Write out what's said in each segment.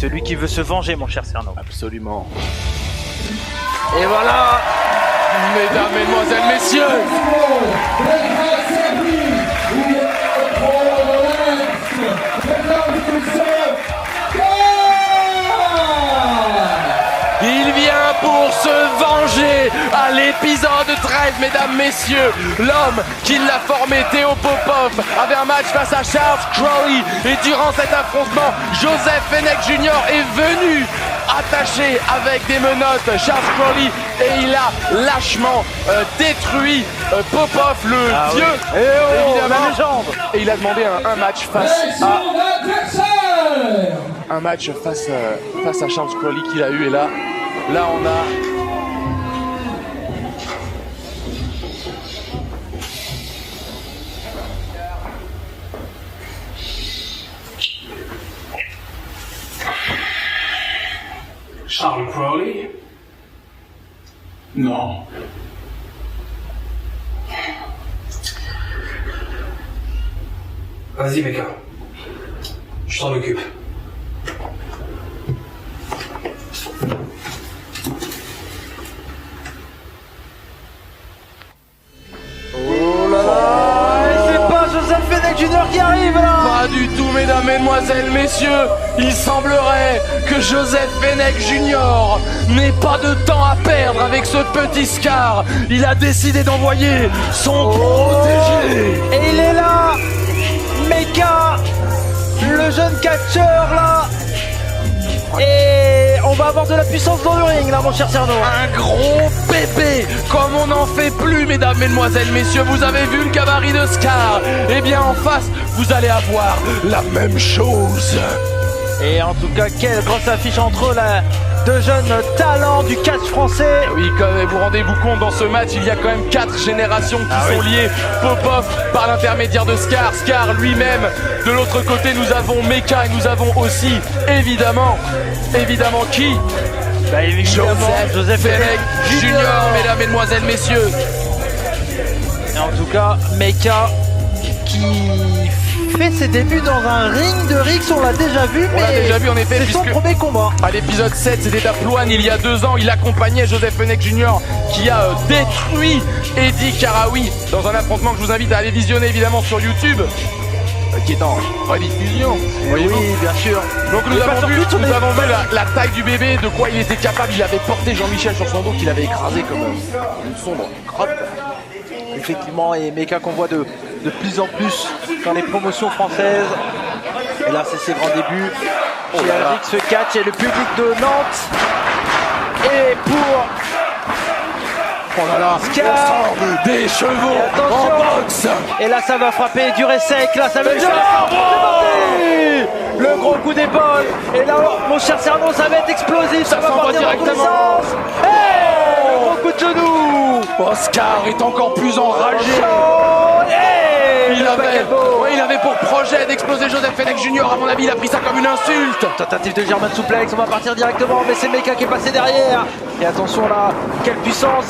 celui qui veut se venger, mon cher Cerno. Absolument. Et voilà, mesdames, mesdemoiselles, messieurs, il vient pour se venger à l'épisode 13, mesdames, messieurs. L'homme qui l'a formé, Théo Popov, avait un match face à Charles Crawley. Et durant cet affrontement, Joseph Fenech Jr. est venu attaché avec des menottes Charles Crawley et il a lâchement détruit Popov, le vieux, oui. évidemment. La légende. Et il a demandé un match face à Charles Crawley qu'il a eu. Et là on a Charles Crawley? Non. Vas-y, Mecca. Je t'en occupe. Oh là là, et c'est pas Joseph Fenech Jr. qui arrive là. pas du tout, mesdames, mesdemoiselles, messieurs. Il semblerait que Joseph Fenech Jr. n'ait pas de temps à perdre avec ce petit Scar. Il a décidé d'envoyer son protégé. Et il est là, Mecca, le jeune catcheur là. Et on va avoir de la puissance dans le ring là, mon cher Cerno. Un gros bébé, comme on n'en fait plus, mesdames, mesdemoiselles, messieurs. Vous avez vu le gabarit de Scar. Eh bien, en face, vous allez avoir la même chose. Et en tout cas, quelle grosse affiche entre eux là. Deux jeunes talents du catch français. Oui, quand même, vous rendez-vous compte, dans ce match, il y a quand même 4 générations qui sont liées. Popov par l'intermédiaire de Scar, Scar lui-même. De l'autre côté, nous avons Mecca et nous avons aussi, évidemment qui Bah évidemment, Joseph Fenech Jr. Mesdames, mesdemoiselles, messieurs. Et en tout cas, Mecca qui fait ses débuts dans un ring de Rix, on l'a déjà vu, On l'a déjà vu en effet, c'est son puisque premier combat. à l'épisode 7, c'était à Plouane il y a 2 ans. Il accompagnait Joseph Fenech Jr. qui a détruit Eddie Karaoui dans un affrontement que je vous invite à aller visionner évidemment sur YouTube, qui est en rediffusion. Oui, bien sûr. Donc nous Et pas avons sur vu, Twitch, on nous est- avons vu la taille du bébé, de quoi il était capable. Il avait porté Jean-Michel sur son dos, qu'il avait écrasé comme une sombre crotte. Effectivement, et Mecca qu'on voit de plus en plus dans les promotions françaises. Et là, c'est ses grands débuts. Oh là là. Rix se catch et le public de Nantes. Et pour Oh là là, Scar. on sort des chevaux Et attention. en boxe. Et là, ça va frapper dur et sec. Là, ça va être le gros coup d'épaule. Et là, mon cher Cerno, ça va être explosif. Ça va s'en va partir dans tous les directement. sens. Et le gros coup de genou. Oscar est encore plus enragé. Et Il le avait, back-elbow. ouais, il avait pour projet d'exploser Joseph Fenech Jr. À mon avis, il a pris ça comme une insulte. Tentative de German Suplex, on va partir directement, mais c'est Mecca qui est passé derrière. Et attention là, quelle puissance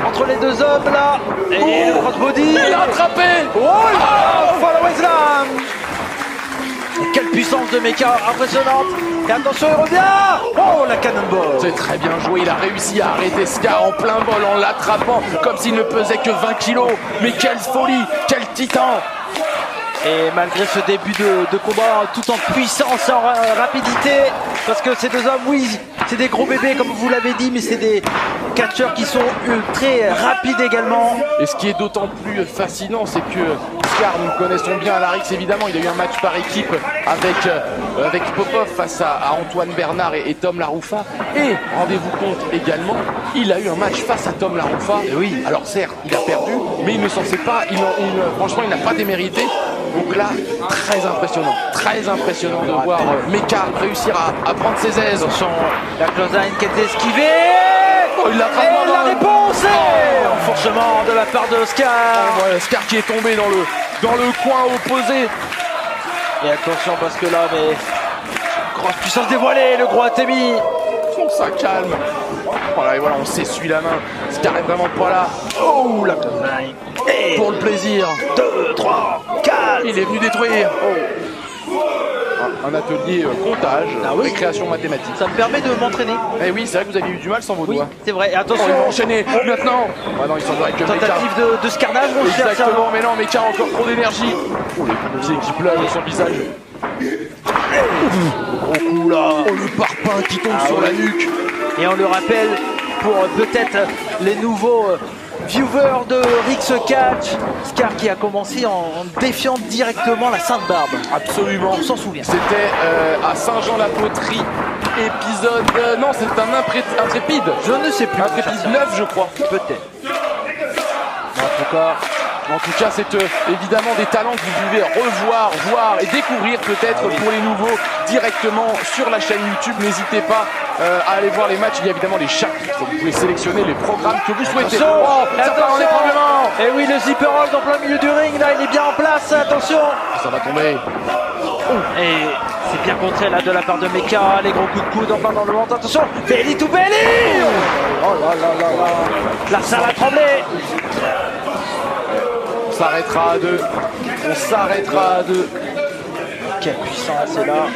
entre les deux hommes là. Et le crossbody. Il l'a attrapé. Oh là, follow slam. Et quelle puissance de Mecca, impressionnante. Et attention, il revient. Oh, la cannonball. C'est très bien joué, il a réussi à arrêter Scar en plein vol en l'attrapant comme s'il ne pesait que 20 kilos. Mais quelle folie, quel titan. Et malgré ce début de combat, tout en puissance, en rapidité, parce que ces deux hommes, oui, c'est des gros bébés comme vous l'avez dit, mais c'est des catcheurs qui sont très rapides également. Et ce qui est d'autant plus fascinant, c'est que Scar, nous le connaissons bien à la Rix, évidemment, il a eu un match par équipe avec Popov face à Antoine Bernard et Tom Laroufa. Et rendez-vous compte également, il a eu un match face à Tom Laroufa. Et oui. Alors certes, il a perdu, mais il ne s'en sait pas, franchement, il n'a pas démérité. Donc là, très impressionnant de voir Mecca réussir à prendre ses aises. Attention, la clothesline qui est esquivée. Oh, il l'a Et la vraiment réponse est renforcement de la part de Oscar. Ouais, Scar qui est tombé dans le coin opposé. Et attention parce que là, mais grosse puissance dévoilée, le gros Atemi. On ça calme. Voilà, et voilà, on s'essuie la main. Scar est vraiment pas là. Oh, la Et pour le plaisir. 2, 3, 4. Il est venu détruire. un atelier comptage, récréation mathématique. Ça me permet de m'entraîner. Eh oui, c'est vrai que vous aviez eu du mal sans vos doigts. C'est vrai. Et attention, ils vont enchaîner maintenant. Ah non, ils sont avec Mecha. Tentative de scarnage, mon cher. Exactement, mais non, Mecha a encore trop d'énergie. Oh, les pieds qui pleuvent sur le visage. Gros coup là. Oh, le parpaing qui tombe sur la nuque. Et on le rappelle pour peut-être les nouveaux viewers de Rix Catch, Scar qui a commencé en défiant directement la Sainte Barbe. Absolument. On s'en souvient. C'était à Saint-Jean-la-Poterie, épisode... non, c'est un intrépide. Je ne sais plus. Intrépide 9, je crois. Peut-être. En tout cas, c'est évidemment des talents que vous pouvez revoir, voir et découvrir peut-être pour les nouveaux directement sur la chaîne YouTube. N'hésitez pas à aller voir les matchs. Il y a évidemment les chapitres. Vous pouvez sélectionner les programmes que vous souhaitez. Attention, ça part en étranglement. Et oui, le zipper roll dans plein milieu du ring. Là, il est bien en place. Attention. Ça va tomber. Et c'est bien contré là de la part de Mecha. Les gros coups de coude enfin dans le ventre. Attention, belly to belly. Oh là là là là. Là, ça va trembler. On s'arrêtera à deux. On s'arrêtera à deux. Quelle puissance est là.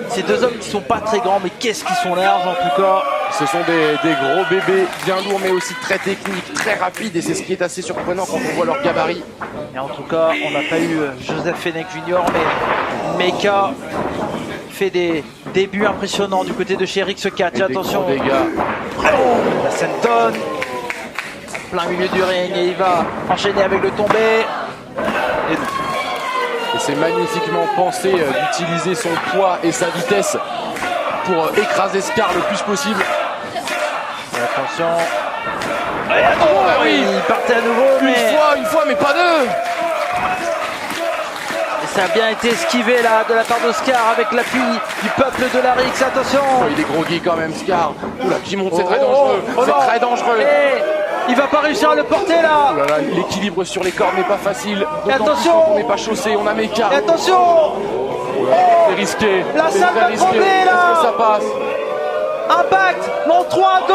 Ces deux hommes qui sont pas très grands, mais qu'est-ce qu'ils sont larges en tout cas. Ce sont des gros bébés bien lourds, mais aussi très techniques, très rapides. Et c'est ce qui est assez surprenant quand on voit leur gabarit. Et en tout cas, on n'a pas eu Joseph Fenech Jr., mais Mecha fait des débuts impressionnants du côté de chez Rix Catch. Attention. Les gars. La senton. Plein milieu du ring et il va enchaîner avec le tombé. Et c'est magnifiquement pensé d'utiliser son poids et sa vitesse pour écraser Scar le plus possible. Et attention. Et attention, bah oui. Il partait à nouveau. Une fois, mais pas deux. Et ça a bien été esquivé là de la part de Scar avec l'appui du peuple de la Rix. Attention. Oh, il est groggy quand même, Scar. Oula, qui monte, c'est très dangereux. C'est très dangereux. Et il va pas réussir à le porter là. Oh là là, l'équilibre sur les cordes n'est pas facile. Attention. On n'est pas chaussé, on a Mecha. Et attention. Oh là, c'est risqué. La C'est salle très va risqué. trembler là. Est-ce que ça passe? Impact. Non, 3, 2,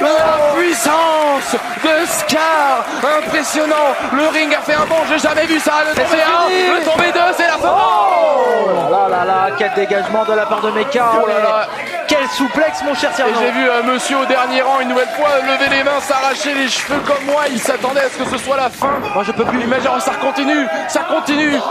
1. La puissance de Scar, impressionnant. Le ring a fait un bond, j'ai jamais vu ça. Le tombé 1, le tombé 2, c'est la fin. Oh là là là, quel dégagement de la part de Mecha. Oh là là. Quel souplex, mon cher Et Cyrano. j'ai vu monsieur au dernier rang une nouvelle fois lever les mains, s'arracher les cheveux comme moi. Il s'attendait à ce que ce soit la fin. Moi je peux plus. Imagine, ça continue,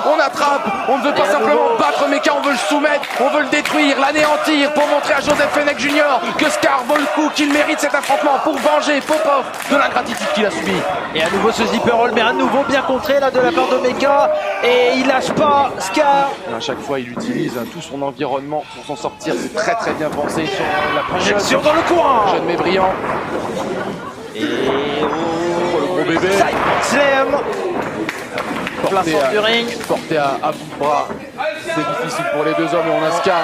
on attrape. On ne veut pas simplement battre Mecha, on veut le soumettre, on veut le détruire, l'anéantir pour montrer à Joseph Fenech Jr. que Scar vaut le coup, qu'il mérite cet affrontement pour venger Popov de l'ingratitude qu'il a subie. Et à nouveau ce zipper roll, mais à nouveau bien contré là de la part de Mecha. Et il lâche pas Scar. Et à chaque fois, il utilise tout son environnement pour s'en sortir. C'est très très bien pensé. La Projection dans le coin. Jeune mais brillant. Et oh, le gros bébé. Slam. Plein centre du ring. Porté à bout de bras. C'est difficile pour les deux hommes. Et on a Scar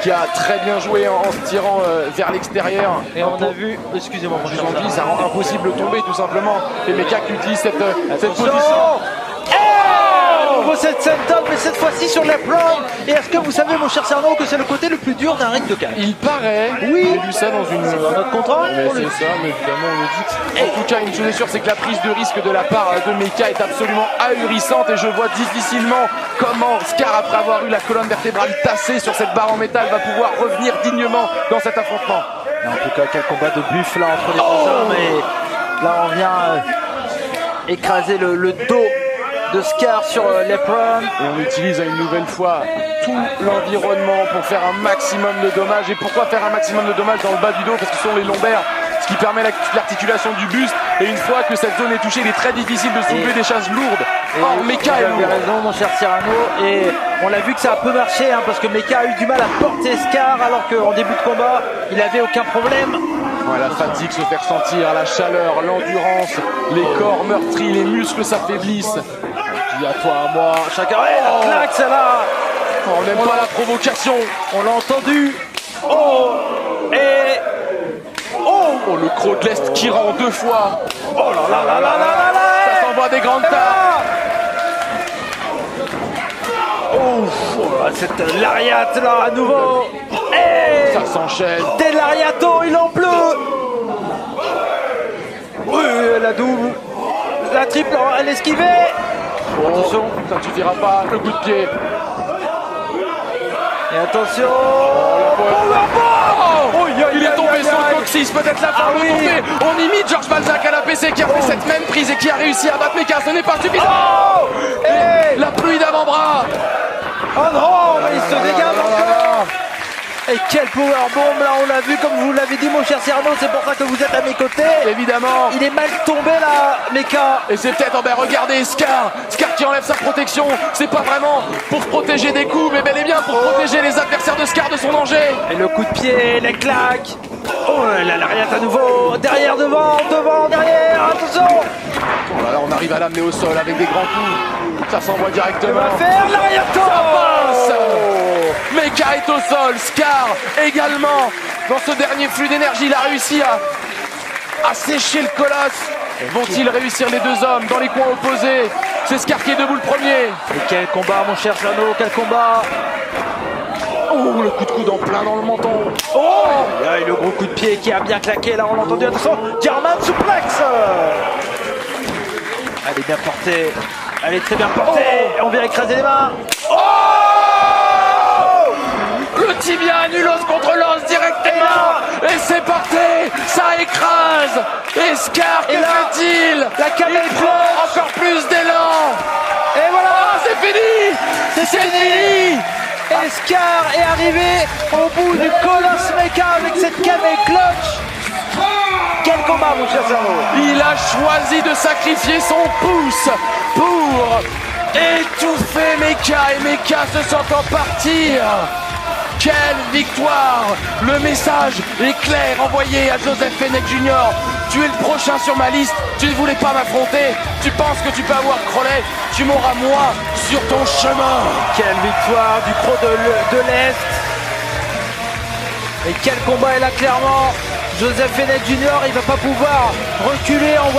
qui a très bien joué en se tirant vers l'extérieur. Et on a vu, excusez-moi, Je vous en dis, ça rend impossible de tomber tout simplement. Et Mecha qui utilise cette position. À nouveau cette senton, mais cette fois-ci sur l'apron. Et est-ce que vous savez, mon cher Cerno, que c'est le côté le plus dur d'un ring de catch? Il paraît. Oui. J'ai lu ça dans une. Notre contrat. Mais c'est ça, mais évidemment on le dit. En tout cas, une chose est sûre, c'est que la prise de risque de la part de Mecha est absolument ahurissante et je vois difficilement comment Scar, après avoir eu la colonne vertébrale tassée sur cette barre en métal, va pouvoir revenir dignement dans cet affrontement. Et en tout cas, quel combat de buffle là entre les deux hommes. Et là, on vient écraser le dos de Scar sur l'apron. Et on utilise une nouvelle fois tout l'environnement pour faire un maximum de dommages. Et pourquoi faire un maximum de dommages dans le bas du dos? Parce que ce sont les lombaires, ce qui permet l'articulation du buste. Et une fois que cette zone est touchée, il est très difficile de soulever des charges lourdes. Or, Mecha est lourd. Vous avez raison, mon cher Cyrano. Et on l'a vu que ça a peu marché, hein, parce que Mecha a eu du mal à porter Scar, alors qu'en début de combat, il avait aucun problème. Ouais, la fatigue se fait ressentir, la chaleur, l'endurance, les corps meurtris, les muscles s'affaiblissent. À toi, à moi, chacun. La claque, celle-là. On n'aime pas la provocation. On l'a entendu. Oh. Et oh, le croc de l'Est qui rend deux fois. oh là là là là là là là. Ça s'envoie des grandes tares. Oh, cette lariat là à nouveau. Et Ça s'enchaîne. des lariatos, il en pleut. Oui, la double, la triple, elle esquivée. Attention. Ça ne suffira pas, le coup de pied. Et attention. Oh, il est tombé sur le coccyx, peut-être la fin de oui. tomber. On imite Georges Balzac à la PC qui a fait cette même prise et qui a réussi à battre Meka. Ce n'est pas suffisant. Et La pluie d'avant-bras. oh non, mais il se dégage encore. Et quel powerbomb, là on l'a vu, comme vous l'avez dit mon cher Cyrano, c'est pour ça que vous êtes à mes côtés. Évidemment. Il est mal tombé là, Meka. Et c'est peut-être, regardez, Scar qui enlève sa protection. C'est pas vraiment pour se protéger des coups, mais bel et bien pour protéger les adversaires de Scar de son danger. Et le coup de pied, les claques. Oh là, l'arrière à nouveau. Derrière, devant, derrière, attention. Oh là là, on arrive à l'amener au sol avec des grands coups. Ça s'envoie Il directement. va faire l'arrière tour. Passe. Meka est au sol, Scar également. Dans ce dernier flux d'énergie, il a réussi à sécher le colosse. Vont-ils réussir les deux hommes dans les coins opposés? C'est Scar qui est debout le premier. Et quel combat mon cher Cyrano, quel combat. Oh, le coup de coude en plein dans le menton. Oh et le gros coup de pied qui a bien claqué, là on l'a entendu, attention, German suplex. Elle est bien portée, elle est très bien portée, on vient écraser les mains. Le tibia annule os contre l'os directement. Et c'est parti. Ça écrase. Et Scar, que fait-il? La camel Il prend encore plus d'élan. Et voilà, Ah, c'est fini. c'est fini. Et Scar est arrivé au bout du Colosse Meka avec cette camel clutch. Quel combat mon cher Cyrano. Il a choisi de sacrifier son pouce pour étouffer Meka. Et Meka se sentant partir. Quelle victoire! Le message est clair envoyé à Joseph Fenech Jr. Tu es le prochain sur ma liste, tu ne voulais pas m'affronter, tu penses que tu peux avoir Crowley, tu m'auras moi sur ton chemin. Quelle victoire du Croc de l'Est. Et quel combat est là clairement. Joseph Fenech Jr. il va pas pouvoir reculer en